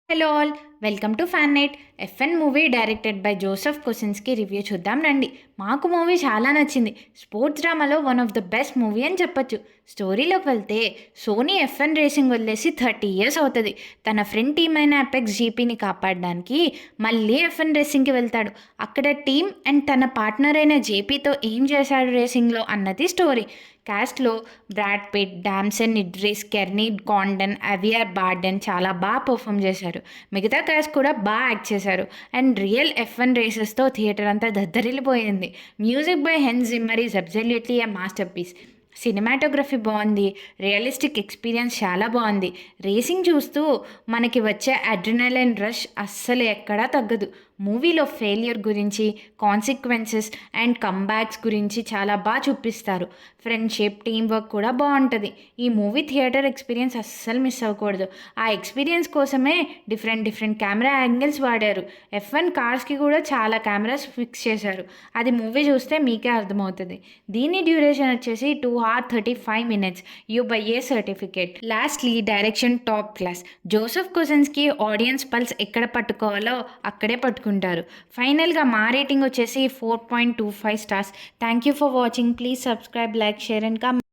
Hello all, welcome to fan night. FN movie directed by Joseph Kosinski review చూద్దాం రండి. మాకు movie చాలా నచ్చింది. స్పోర్ట్స్ డ్రామాలో one of the best movie అని చెప్పొచ్చు. స్టోరీలోకి వెళ్తే సోనీ ఎఫ్ఎన్ రేసింగ్ వదిలేసి 30 years అవుతుంది. తన ఫ్రెండ్ టీమ్ అయిన అపెక్స్ జీపీని కాపాడడానికి మళ్ళీ ఎఫ్ఎన్ రేసింగ్కి వెళ్తాడు. అక్కడ టీమ్ అండ్ తన పార్ట్నర్ అయిన జేపీతో ఏం చేశాడు రేసింగ్లో అన్నది స్టోరీ. క్యాస్ట్లో Brad Pitt, Damson Idris, Kerry Condon, Javier Bardem చాలా బాగా పర్ఫామ్ చేశారు. మిగతా క్యాస్ట్ కూడా బాగా యాక్ట్ చేశారు. అండ్ రియల్ ఎఫ్1 రేసెస్తో థియేటర్ అంతా దద్దరిల్లిపోయింది. Music by Hans Zimmer is absolutely a masterpiece. Cinematography బాగుంది. రియలిస్టిక్ ఎక్స్పీరియన్స్ చాలా బాగుంది. రేసింగ్ చూస్తూ మనకి వచ్చే అడ్రినలైన్ రష్ అస్సలు ఎక్కడా తగ్గదు. మూవీలో ఫెయిల్యూర్ గురించి, కాన్సిక్వెన్సెస్ అండ్ కంబ్యాక్స్ గురించి చాలా బాగా చూపిస్తారు. ఫ్రెండ్షిప్, టీం వర్క్ కూడా బాగుంటుంది. ఈ మూవీ థియేటర్ ఎక్స్పీరియన్స్ అస్సలు మిస్ అవ్వకూడదు. ఆ ఎక్స్పీరియన్స్ కోసమే డిఫరెంట్ కెమెరా యాంగిల్స్ వాడారు. ఎఫ్1 కార్స్కి కూడా చాలా కెమెరాస్ ఫిక్స్ చేశారు. అది మూవీ చూస్తే మీకే అర్థమవుతుంది. దీని డ్యూరేషన్ వచ్చేసి 2 hours 35 minutes. U by A certificate. Lastly direction top class. Joseph Kosinski audience pulse ఎక్కడ పట్టుకోవాలో అక్కడే పట్టుకుంటారు. ఫైనల్గా మా రేటింగ్ వచ్చేసి 4.25 stars. Thank you for watching. Please subscribe, like, share and comment.